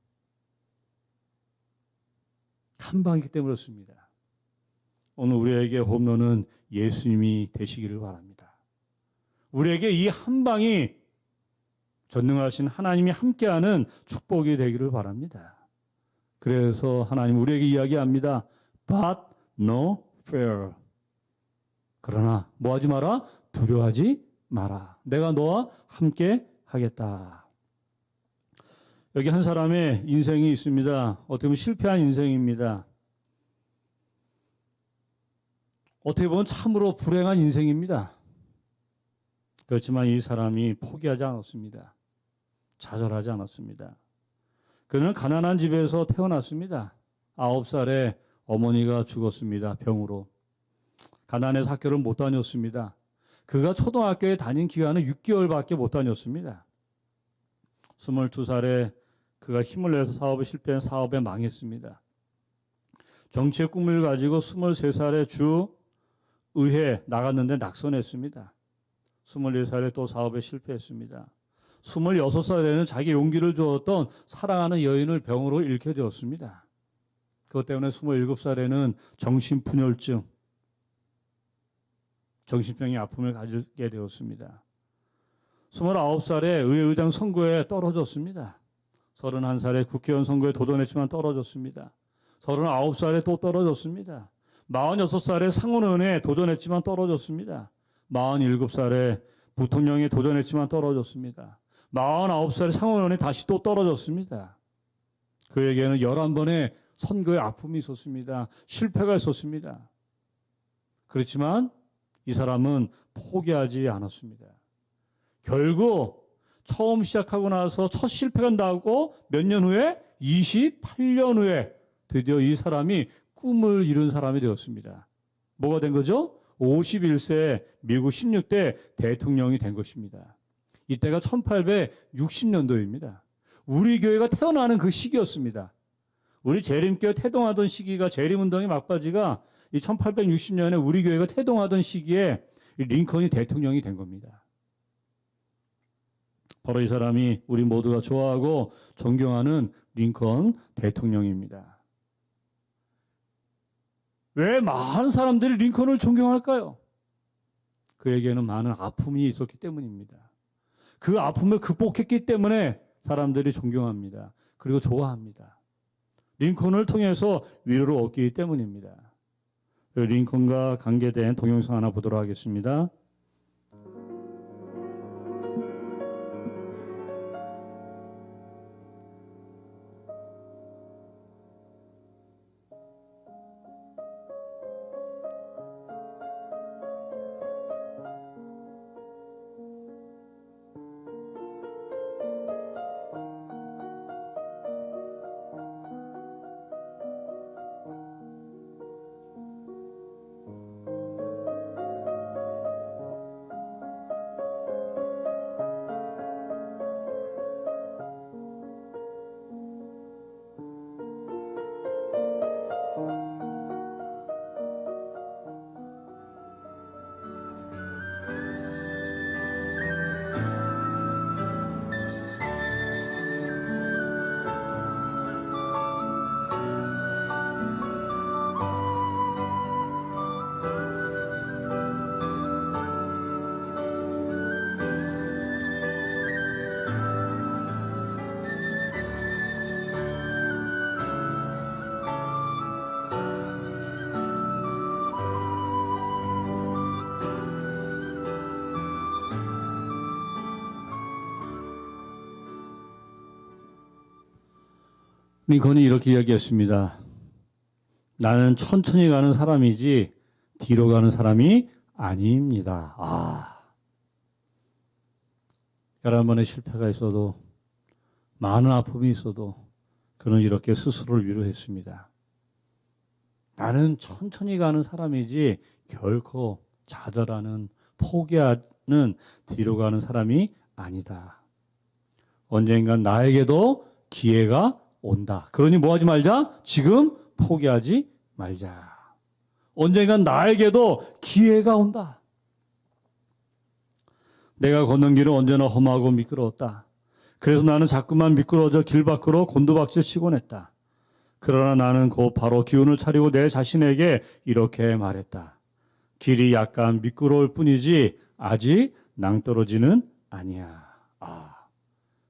한 방이기 때문에 그렇습니다. 오늘 우리에게 홈런은 예수님이 되시기를 바랍니다. 우리에게 이 한 방이 전능하신 하나님이 함께하는 축복이 되기를 바랍니다. 그래서 하나님 우리에게 이야기합니다. But no fear. 그러나 뭐 하지 마라? 두려워하지 마라. 내가 너와 함께 하겠다. 여기 한 사람의 인생이 있습니다. 어떻게 보면 실패한 인생입니다. 어떻게 보면 참으로 불행한 인생입니다. 그렇지만 이 사람이 포기하지 않았습니다. 좌절하지 않았습니다. 그는 가난한 집에서 태어났습니다. 9살에 어머니가 죽었습니다. 병으로. 가난해서 학교를 못 다녔습니다. 그가 초등학교에 다닌 기간은 6개월밖에 못 다녔습니다. 22살에 그가 힘을 내서 사업에 실패한 사업에 망했습니다. 정치의 꿈을 가지고 23살에 주 의회에 나갔는데 낙선했습니다. 24살에 또 사업에 실패했습니다. 26살에는 자기 용기를 주었던 사랑하는 여인을 병으로 잃게 되었습니다. 그것 때문에 27살에는 정신분열증, 정신병의 아픔을 가지게 되었습니다. 29살에 의회의장 선거에 떨어졌습니다. 31살에 국회의원 선거에 도전했지만 떨어졌습니다. 39살에 또 떨어졌습니다. 46살에 상원의원에 도전했지만 떨어졌습니다. 47살에 부통령에 도전했지만 떨어졌습니다. 49살에 상원의원에 다시 또 떨어졌습니다. 그에게는 11번의 선거의 아픔이 있었습니다. 실패가 있었습니다. 그렇지만 이 사람은 포기하지 않았습니다. 결국 처음 시작하고 나서 첫 실패가 나고 몇 년 후에 28년 후에 드디어 이 사람이 꿈을 이룬 사람이 되었습니다. 뭐가 된 거죠? 51세 미국 16대 대통령이 된 것입니다. 이때가 1860년도입니다. 우리 교회가 태어나는 그 시기였습니다. 우리 재림교회 태동하던 시기가 재림운동의 막바지가 이 1860년에 우리 교회가 태동하던 시기에 링컨이 대통령이 된 겁니다. 바로 이 사람이 우리 모두가 좋아하고 존경하는 링컨 대통령입니다. 왜 많은 사람들이 링컨을 존경할까요? 그에게는 많은 아픔이 있었기 때문입니다. 그 아픔을 극복했기 때문에 사람들이 존경합니다. 그리고 좋아합니다. 링컨을 통해서 위로를 얻기 때문입니다. 링컨과 관계된 동영상 하나 보도록 하겠습니다. 링컨이 이렇게 이야기했습니다. 나는 천천히 가는 사람이지 뒤로 가는 사람이 아닙니다. 11번의 실패가 있어도 많은 아픔이 있어도 그는 이렇게 스스로를 위로했습니다. 나는 천천히 가는 사람이지 결코 좌절하는 포기하는 뒤로 가는 사람이 아니다. 언젠간 나에게도 기회가 온다. 그러니 뭐 하지 말자? 지금 포기하지 말자. 언젠간 나에게도 기회가 온다. 내가 걷는 길은 언제나 험하고 미끄러웠다. 그래서 나는 자꾸만 미끄러져 길 밖으로 곤두박질 치곤 했다. 그러나 나는 곧 바로 기운을 차리고 내 자신에게 이렇게 말했다. 길이 약간 미끄러울 뿐이지 아직 낭떠러지는 아니야.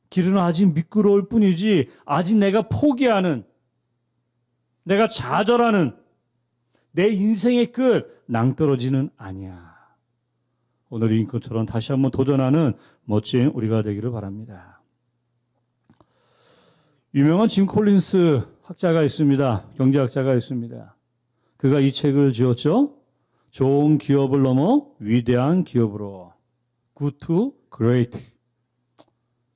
길은 아직 미끄러울 뿐이지 아직 내가 포기하는, 내가 좌절하는 내 인생의 끝 낭떠러지는 아니야. 오늘 링컨처럼 다시 한번 도전하는 멋진 우리가 되기를 바랍니다. 유명한 짐 콜린스 학자가 있습니다. 경제학자가 있습니다. 그가 이 책을 지었죠. 좋은 기업을 넘어 위대한 기업으로. Good to Great.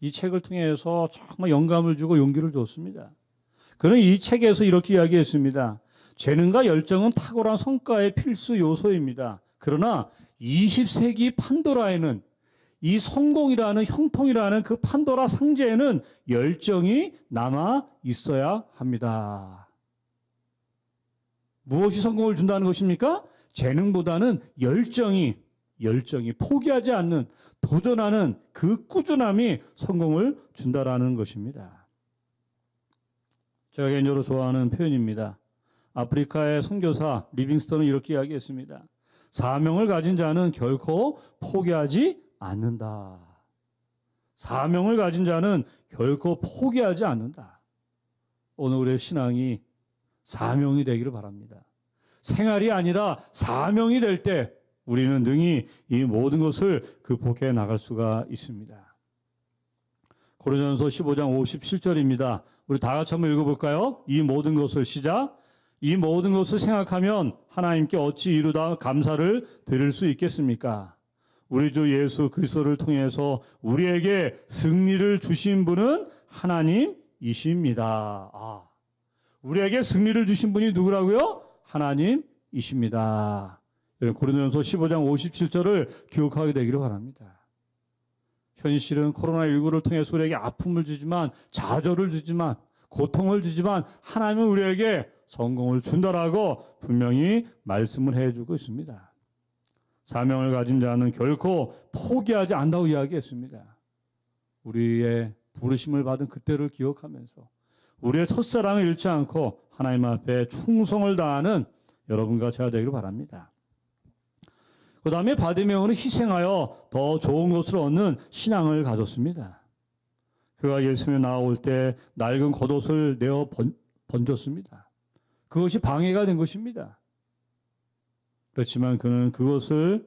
이 책을 통해서 정말 영감을 주고 용기를 줬습니다. 그는 이 책에서 이렇게 이야기했습니다. 재능과 열정은 탁월한 성과의 필수 요소입니다. 그러나 20세기 판도라에는 이 성공이라는 형통이라는 그 판도라 상자에는 열정이 남아 있어야 합니다. 무엇이 성공을 준다는 것입니까? 재능보다는 열정이 포기하지 않는, 도전하는 그 꾸준함이 성공을 준다라는 것입니다. 제가 개인적으로 좋아하는 표현입니다. 아프리카의 선교사 리빙스턴은 이렇게 이야기했습니다. 사명을 가진 자는 결코 포기하지 않는다. 사명을 가진 자는 결코 포기하지 않는다. 오늘 우리의 신앙이 사명이 되기를 바랍니다. 생활이 아니라 사명이 될 때 우리는 능히 이 모든 것을 극복해 나갈 수가 있습니다. 고린도전서 15장 57절입니다. 우리 다 같이 한번 읽어볼까요? 이 모든 것을 시작. 이 모든 것을 생각하면 하나님께 어찌 이루다 감사를 드릴 수 있겠습니까? 우리 주 예수 그리스도를 통해서 우리에게 승리를 주신 분은 하나님이십니다. 우리에게 승리를 주신 분이 누구라고요? 하나님이십니다. 고린도전서 15장 57절을 기억하게 되기를 바랍니다. 현실은 코로나19를 통해서 우리에게 아픔을 주지만, 좌절을 주지만, 고통을 주지만 하나님은 우리에게 성공을 준다라고 분명히 말씀을 해주고 있습니다. 사명을 가진 자는 결코 포기하지 않는다고 이야기했습니다. 우리의 부르심을 받은 그때를 기억하면서 우리의 첫사랑을 잃지 않고 하나님 앞에 충성을 다하는 여러분과 제가 되기를 바랍니다. 그 다음에 바디메오는 희생하여 더 좋은 것을 얻는 신앙을 가졌습니다. 그가 예수님에 나올 때 낡은 겉옷을 내어 번졌습니다. 그것이 방해가 된 것입니다. 그렇지만 그는 그것을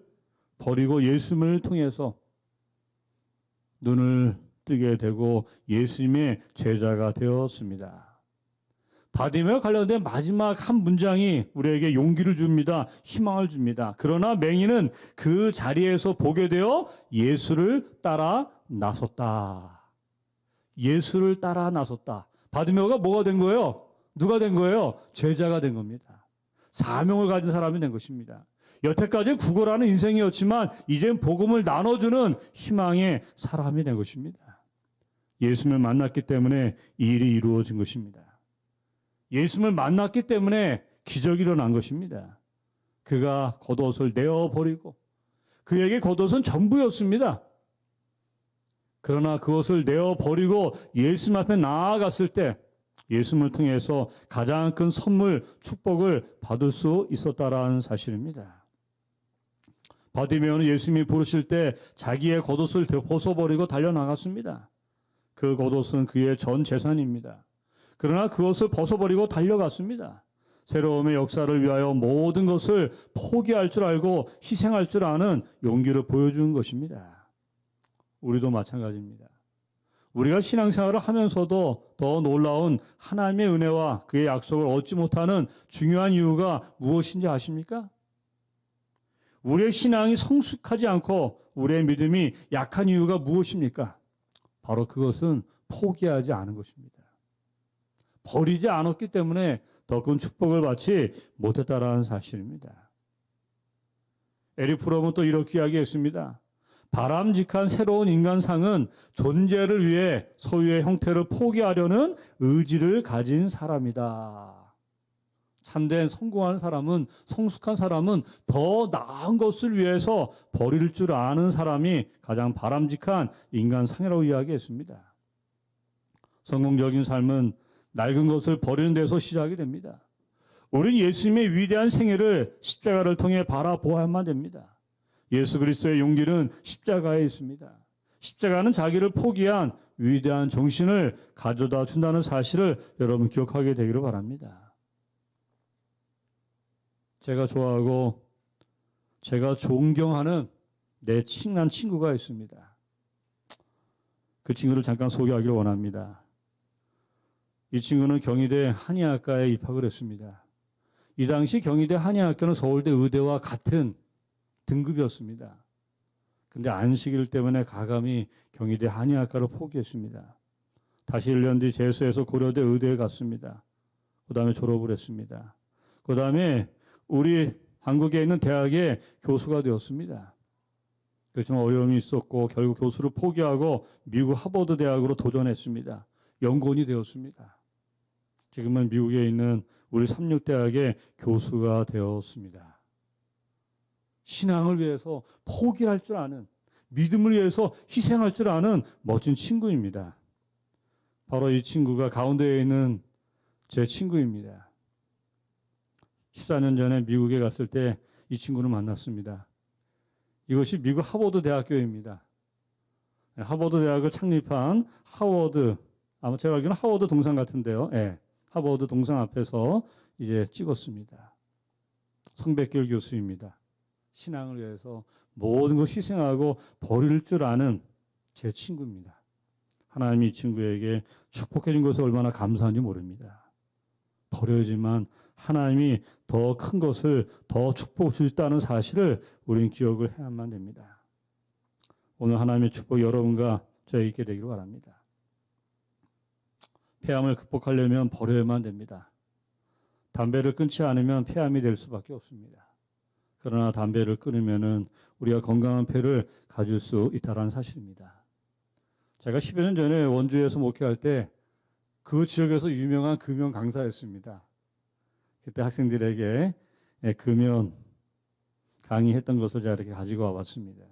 버리고 예수님을 통해서 눈을 뜨게 되고 예수님의 제자가 되었습니다. 바디메오와 관련된 마지막 한 문장이 우리에게 용기를 줍니다. 희망을 줍니다. 그러나 맹인은 그 자리에서 보게 되어 예수를 따라 나섰다. 예수를 따라 나섰다. 바디메오가 뭐가 된 거예요? 누가 된 거예요? 제자가 된 겁니다. 사명을 가진 사람이 된 것입니다. 여태까지는 구걸하는 인생이었지만 이젠 복음을 나눠주는 희망의 사람이 된 것입니다. 예수님을 만났기 때문에 이 일이 이루어진 것입니다. 예수님을 만났기 때문에 기적이 일어난 것입니다. 그가 겉옷을 내어버리고 그에게 겉옷은 전부였습니다. 그러나 그것을 내어버리고 예수님 앞에 나아갔을 때 예수님을 통해서 가장 큰 선물, 축복을 받을 수 있었다라는 사실입니다. 바디메오는 예수님이 부르실 때 자기의 겉옷을 벗어버리고 달려나갔습니다. 그 겉옷은 그의 전 재산입니다. 그러나 그것을 벗어버리고 달려갔습니다. 새로움의 역사를 위하여 모든 것을 포기할 줄 알고 희생할 줄 아는 용기를 보여주는 것입니다. 우리도 마찬가지입니다. 우리가 신앙생활을 하면서도 더 놀라운 하나님의 은혜와 그의 약속을 얻지 못하는 중요한 이유가 무엇인지 아십니까? 우리의 신앙이 성숙하지 않고 우리의 믿음이 약한 이유가 무엇입니까? 바로 그것은 포기하지 않은 것입니다. 버리지 않았기 때문에 더 큰 축복을 받지 못했다라는 사실입니다. 에릭 프롬은 또 이렇게 이야기했습니다. 바람직한 새로운 인간상은 존재를 위해 소유의 형태를 포기하려는 의지를 가진 사람이다. 참된 성공한 사람은, 성숙한 사람은 더 나은 것을 위해서 버릴 줄 아는 사람이 가장 바람직한 인간상이라고 이야기했습니다. 성공적인 삶은 낡은 것을 버리는 데서 시작이 됩니다. 우리는 예수님의 위대한 생애를 십자가를 통해 바라보아야만 됩니다. 예수 그리스도의 용기는 십자가에 있습니다. 십자가는 자기를 포기한 위대한 정신을 가져다 준다는 사실을 여러분 기억하게 되기를 바랍니다. 제가 좋아하고 제가 존경하는 내 친한 친구가 있습니다. 그 친구를 잠깐 소개하기를 원합니다. 이 친구는 경희대 한의학과에 입학을 했습니다. 이 당시 경희대 한의학과는 서울대 의대와 같은 등급이었습니다. 근데 안식일 때문에 가감히 경희대 한의학과를 포기했습니다. 다시 1년 뒤 재수해서 고려대 의대에 갔습니다. 그 다음에 졸업을 했습니다. 그 다음에 우리 한국에 있는 대학의 교수가 되었습니다. 그렇지만 어려움이 있었고 결국 교수를 포기하고 미국 하버드 대학으로 도전했습니다. 연구원이 되었습니다. 지금은 미국에 있는 우리 삼육대학의 교수가 되었습니다. 신앙을 위해서 포기할 줄 아는, 믿음을 위해서 희생할 줄 아는 멋진 친구입니다. 바로 이 친구가 가운데에 있는 제 친구입니다. 14년 전에 미국에 갔을 때 이 친구를 만났습니다. 이것이 미국 하버드 대학교입니다. 하버드 대학을 창립한 하워드, 아마 제가 알기로는 하워드 동상 같은데요. 예, 하버드 동상 앞에서 이제 찍었습니다. 성백결 교수입니다. 신앙을 위해서 모든 걸 희생하고 버릴 줄 아는 제 친구입니다. 하나님이 이 친구에게 축복해 준 것을 얼마나 감사한지 모릅니다. 버려지만 하나님이 더 큰 것을 더 축복 주셨다는 사실을 우리는 기억을 해야만 됩니다. 오늘 하나님의 축복 여러분과 저에게 있게 되기를 바랍니다. 폐암을 극복하려면 버려야만 됩니다. 담배를 끊지 않으면 폐암이 될 수밖에 없습니다. 그러나 담배를 끊으면은 우리가 건강한 폐를 가질 수 있다는 사실입니다. 제가 10여 년 전에 원주에서 목회할 때 그 지역에서 유명한 금연 강사였습니다. 그때 학생들에게 금연 강의했던 것을 제가 이렇게 가지고 와봤습니다.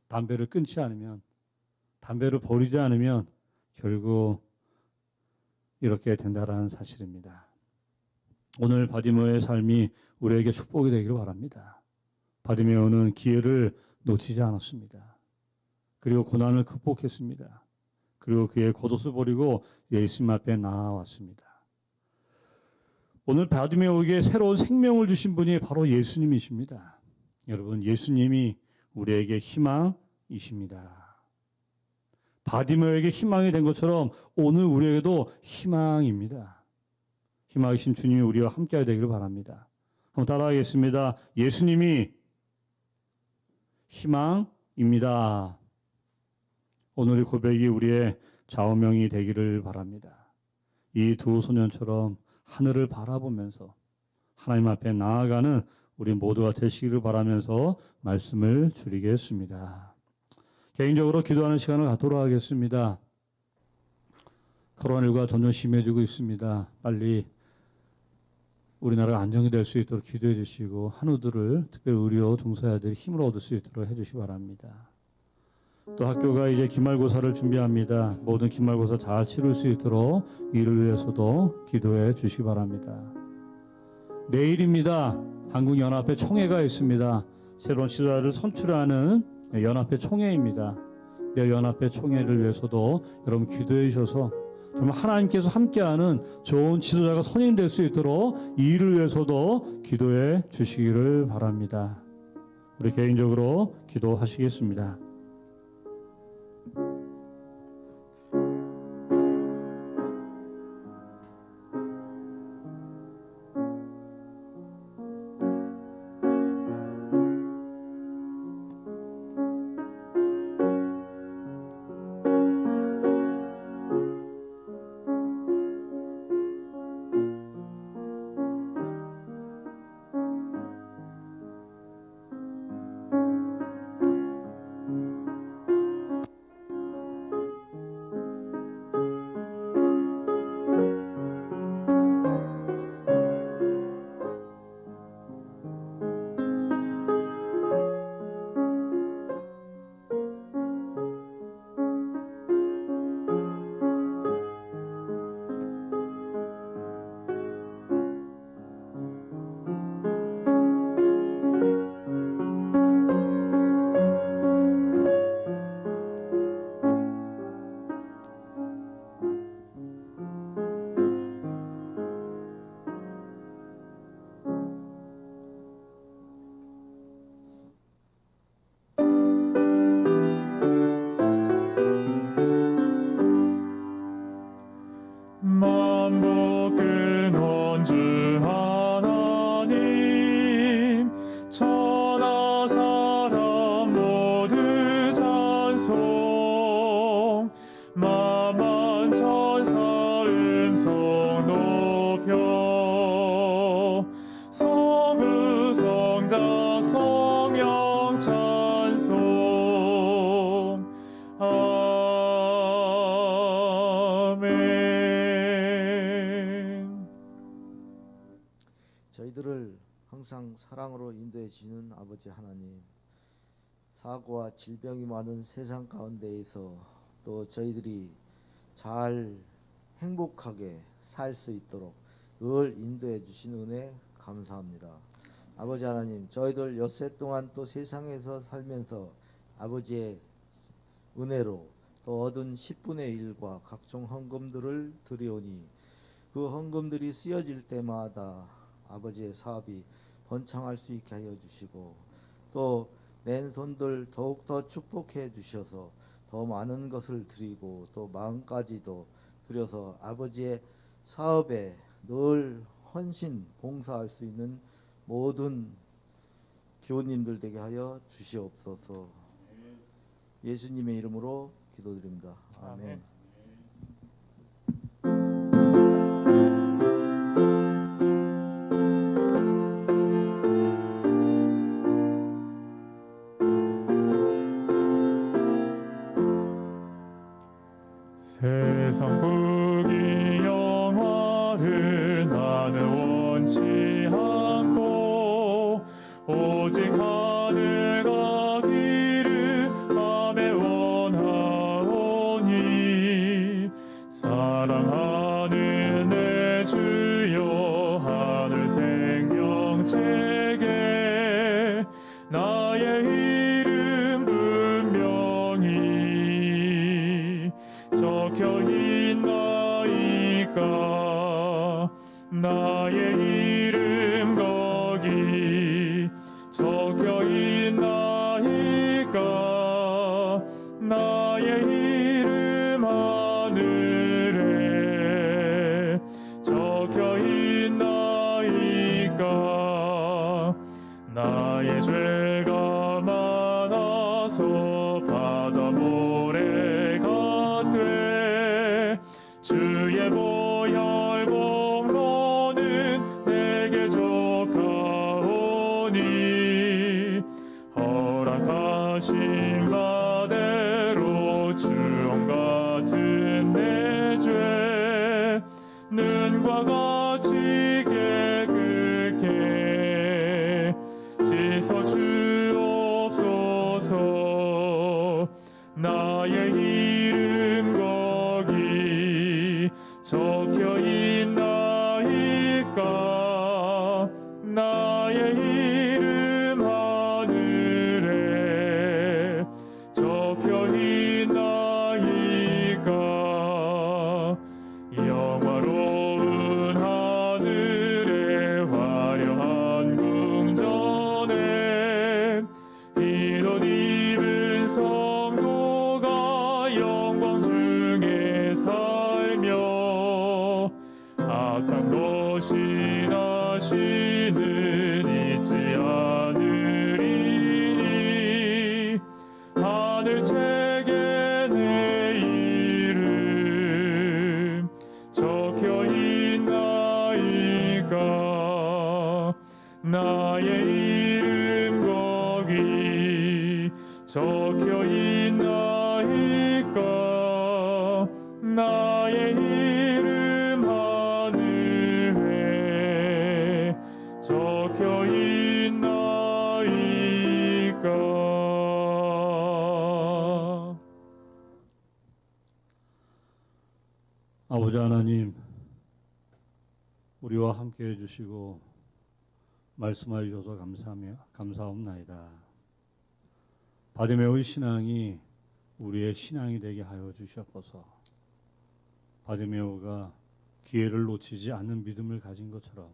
담배를 끊지 않으면, 담배를 버리지 않으면 결국 이렇게 된다라는 사실입니다. 오늘 바디메오의 삶이 우리에게 축복이 되기를 바랍니다. 바디메오는 기회를 놓치지 않았습니다. 그리고 고난을 극복했습니다. 그리고 그의 겉옷을 버리고 예수님 앞에 나아왔습니다. 오늘 바디메오에게 새로운 생명을 주신 분이 바로 예수님이십니다. 여러분, 예수님이 우리에게 희망이십니다. 바디메오에게 희망이 된 것처럼 오늘 우리에게도 희망입니다. 희망이신 주님이 우리와 함께 되기를 바랍니다. 한번 따라하겠습니다. 예수님이 희망입니다. 오늘의 고백이 우리의 좌우명이 되기를 바랍니다. 이 두 소년처럼 하늘을 바라보면서 하나님 앞에 나아가는 우리 모두가 되시기를 바라면서 말씀을 줄이겠습니다. 개인적으로 기도하는 시간을 갖도록 하겠습니다. 코로나19가 점점 심해지고 있습니다. 빨리 우리나라가 안정이 될 수 있도록 기도해 주시고 한우들을 특별히 의료 종사자들이 힘을 얻을 수 있도록 해 주시기 바랍니다. 또 학교가 이제 기말고사를 준비합니다. 모든 기말고사 잘 치를 수 있도록 이를 위해서도 기도해 주시기 바랍니다. 내일입니다. 한국연합회 총회가 있습니다. 새로운 지도자를 선출하는 연합회 총회입니다. 내일 연합회 총회를 위해서도 여러분 기도해 주셔서 정말 하나님께서 함께하는 좋은 지도자가 선임될 수 있도록 이 일을 위해서도 기도해 주시기를 바랍니다. 우리 개인적으로 기도하시겠습니다. 만복은 원주 하나님 천하 사람 모두 찬송 만만 천사 음성 높여 성부 성자 성령 찬송 저희들을 항상 사랑으로 인도해 주시는 아버지 하나님, 사고와 질병이 많은 세상 가운데에서 또 저희들이 잘 행복하게 살 수 있도록 늘 인도해 주신 은혜 감사합니다. 아버지 하나님, 저희들 엿새 동안 또 세상에서 살면서 아버지의 은혜로 또 얻은 10분의 1과 각종 헌금들을 드리오니 그 헌금들이 쓰여질 때마다 아버지의 사업이 번창할 수 있게 하여 주시고 또 맨손들 더욱더 축복해 주셔서 더 많은 것을 드리고 또 마음까지도 드려서 아버지의 사업에 늘 헌신 봉사할 수 있는 모든 교우님들 되게 하여 주시옵소서. 예수님의 이름으로 기도드립니다. 아멘. 아멘. 세상 부귀 영화를 나는 원치 않고 오직 하늘 가기를 맘에 원하오니 사랑하는 내 주여 하늘 생명책에 나의 이름 분명히 적혀 있나이까 나의 이름 거기 적혀 있나이까 나의 이름 하늘에 적혀 있나이까 나의 죄가 많아서 바다 모래가 돼 주의 보혈 공로는 내게 족하오니 허락하신 바대로 주홍 같은 내 죄 눈과 같이 깨끗게 씻어 주옵소서. 나의 이름 거기 적혀 있나이까 나의 이름 하늘에 적혀 있나이까 영화로운 하늘의 화려한 궁전에 흰옷 입은 성도가 영광 중에 살며 악한 것이 다시는 있지 않으리니 하늘 책에 내 이름 적혀 있나이까 나의 이름 거기 적혀 있나이까 나의 이름 하늘에 적혀 있나이까. 아버지 하나님, 우리와 함께 해주시고 말씀하여 주셔서 감사합니다. 바디메오의 신앙이 우리의 신앙이 되게 하여 주시옵소서. 바디메오가 기회를 놓치지 않는 믿음을 가진 것처럼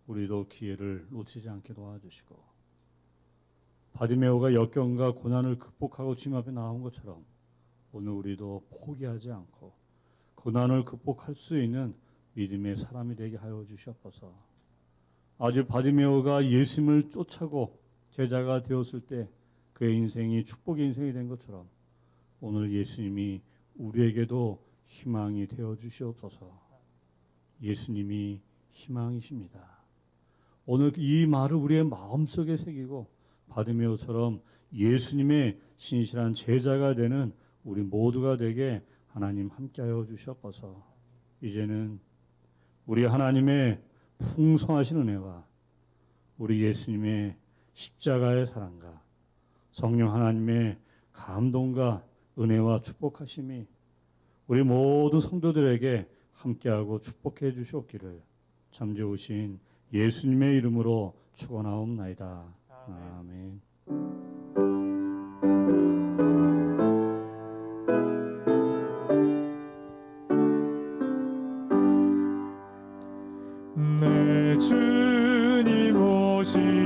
우리도 기회를 놓치지 않게 도와주시고, 바디메오가 역경과 고난을 극복하고 주님 앞에 나온 것처럼 오늘 우리도 포기하지 않고 고난을 극복할 수 있는 믿음의 사람이 되게 하여 주시옵소서. 아주 바디메오가 예수님을 쫓아고 제자가 되었을 때 그의 인생이 축복의 인생이 된 것처럼 오늘 예수님이 우리에게도 희망이 되어 주시옵소서. 예수님이 희망이십니다. 오늘 이 말을 우리의 마음속에 새기고 바디메오처럼 예수님의 신실한 제자가 되는 우리 모두가 되게 하나님 함께하여 주시옵소서. 이제는 우리 하나님의 풍성하신 은혜와 우리 예수님의 십자가의 사랑과 성령 하나님의 감동과 은혜와 축복하심이 우리 모든 성도들에게 함께하고 축복해 주시옵기를 잠재우신 예수님의 이름으로 축원하옵나이다. 아멘. 아멘. 내 주님 오시